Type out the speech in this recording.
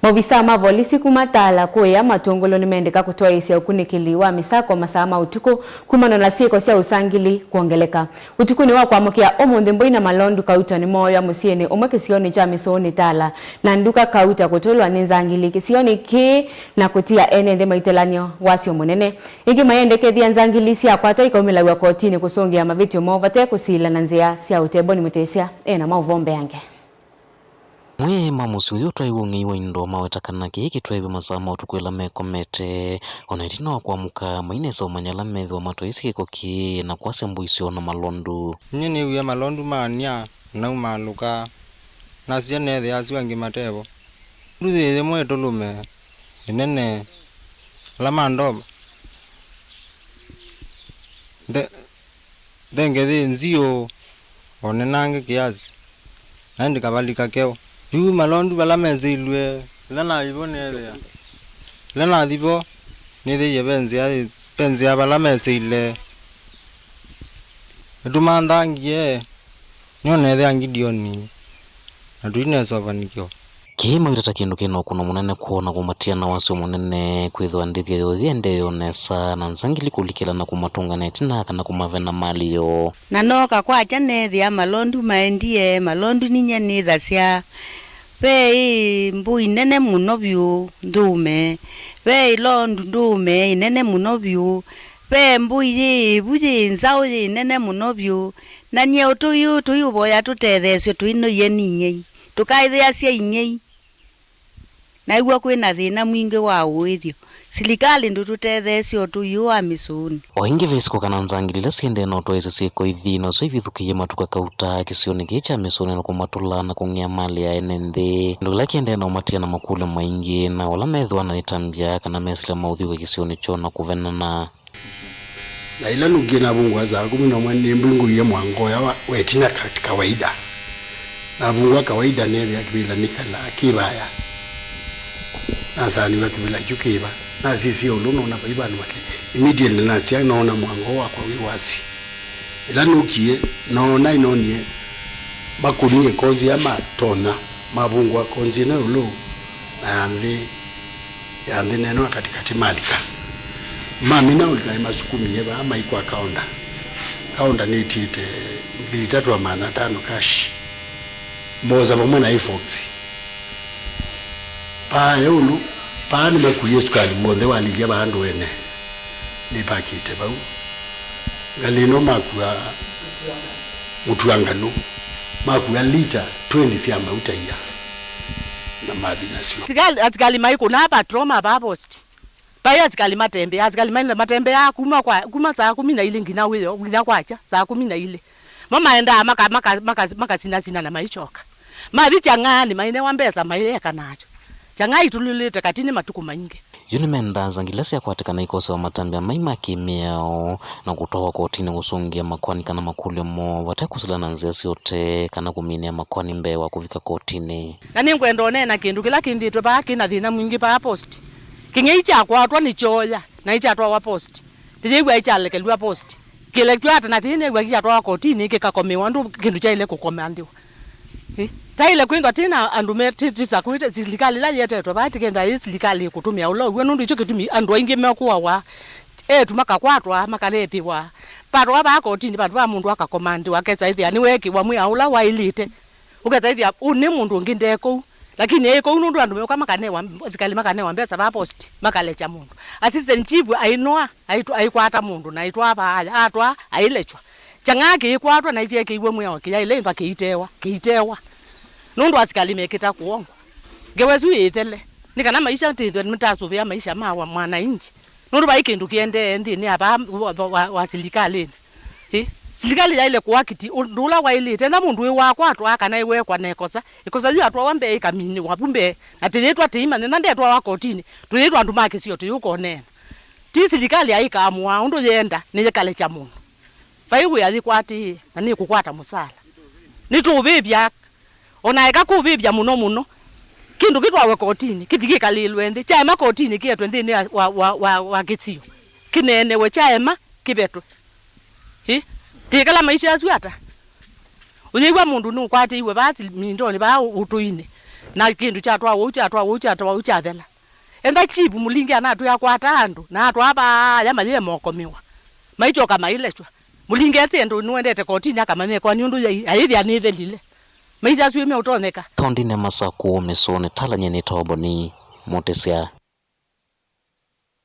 Maovisa ma Volisi kuma Tala, Kuya, Matungulu, Nimendeka, Kutwaiisya, Ukunikili wa Misako, Masaa, Utuku, Kumanwa na Syiko sya Usangili, Kwongeleka. Utuku ni wa kwamukia omunthi mboina malondu kauta ni moyo musieni umwe Isioni cha Misoni Tala na nduka kauta kutolwa ni Usangili Isioni ki na kutia ene maitelanio wasio munene ingi mayendekethia Usangili sya kwatwa ikomilagwa kotini kusongia mavitio movate kusila na nzia sya utebo ni mutesya ena mauvombe yange. Mwe mamusi uyu twai Ung'Ei wa indo mawetakana kiki twaiwe Masaa utukwela mekomete ona itina wakwamuka mainesa umanyala methi wa matwaisi kikoki na kwase mbuisyo na malondu nyini uya malondu mania na umaluka na sya nethe asiwa ngimatebo ruthithe mwetu lume inene lama ndoba dengethi nzio onenange kiasi na ndikabalika keo yu malondu balamezilwe lana ibonelea lana dibo nithe yebenzi abalamezile edumandangie nyonethe angidioni aduine sovanikyo kima vitata kindu kino kuna munene kuona kumatia na wasio munene kwithwa ndithia yothiende yonesa na Usangili kulikila na kumatunga netina kana kumavena malio na noka kwacha nethia malondu maendie malondu ninye nithasya pe mbu inene muno byu ndume pe londu ndume inene muno byu pe mbu buji nzao inene muno byu na nye utuyu boya tutethesyo tuino yeninye tukaithia cia Ung'Ei na igwa kwina thina mwingi wa uithio serikali ndututethesyo tuyu wa misuni oingi vesiko kana Usangili la siende no twaise Syiko ithino so ivithukiye matuka kauta Isioni kicha misuni na kumatula na kung'ia mali ya enenthi ndula kiende na umatia na makule maingi na wala methwa na itambia kana mesile mauthiwa Isioni chona kuvenana na ila nugina bungwa za kumina mwene mbingu ye mwangoya wetina kawaida na bungwa kawaida neve akibila nikala kibaya na sani wakibila yukiba na sisi uluno na baiba ni wale immediately na siya naona mwango wa kwa wiwasi ila nukie naona inonie makunie konzi ya matona mabungwa konzi na ulu na yambi neno katikati malika mami na ulika imasukumi yeba ama ikuwa kaunda ni tite 3,500 cash moza pamoja na iFox pa yulu pa ni makuye sukali monde waligia bandu wene ni pakite bau galino makuya mutuangano makuya lita 20 siamba utaiya na mabinasio atikali maiko na patroma ba post baya atikali matembe ya kuma saa 10 ngina wewe ngina kwacha saa 10 mama enda maka sina na maichoka mathi changani maine wambesa maiyeka nacho changai tululite katini matuku maingi Nimenda Usangili sya kwatikana ikosa wa matambia maima kimiao na kutoa kotini kusungia makwani kana makule mo watakusila na nzia siote kana kuminia makwani mbewa kufika kotini na ningwendo nena kindu kila kinditwe baki na thina mwingi pa post Ung'Ei cha kwatwa ni choya na icha twa wa post tijigwa icha lekelwa post kile twata na tine gwa icha twa kotini kikakomewa ndu kindu cha ile kukomandiwa taile kwinga tina andume titsa kuite serikali la yetetwa bati kenda serikali kutumia ulo wenundu icho kitumi andu aingi mekuwa wa tumaka kwatwa makalepi wa paro aba kotini bantu ba mundu akakomandi waketsa ithi ani weki wa mwi aula wa ilite uketsa ithi uni mundu ngindeko lakini eko unundu andu meka makanewa serikali makanewa mbesa ba post makalecha mundu assistant chief ainoa aikwata mundu na itwa aba atwa ailechwa changaki ikwatwa na icheke iwe mwi awaki ya ile ndo keitewa nundu asikali mekita kuongo gewezu yetele nikana maisha tindwe mtazo ya maisha mawa mwana inji nundu baikindu kiende ndini aba wa serikali serikali ya ile kuwakiti ndula wa ile tena mundu wakwa akana iwe kwa nekosa ikosa yu atwa wambe ikamini wabumbe atiyetwa tima nena ndetwa wakotini tuyetwa andu make sio tuyuko nena ti serikali aikamwa undu yenda nije kale cha mundu faiwe yazikwati na ni kukwata musala nitubibya onaeka kubibya muno kindu kitwawe kotini kithigika lilwende chaema kotini kietwe ndini wa gitsio kinene we chaema kibetwe tikala maisha aswata unyigwa mundu nukwati iwe bati mindoni ba utuine na kindu chathela enda chipu mulingi anatu yakwata andu na atu apa yamalile mokomiwa maichoka mailechwa mulingi atendo nuendete kotini akamanye kwa niundu aithi anithelile maisha suime utoneka kaunti ya Misako Misoni Tala nyene toboni motesya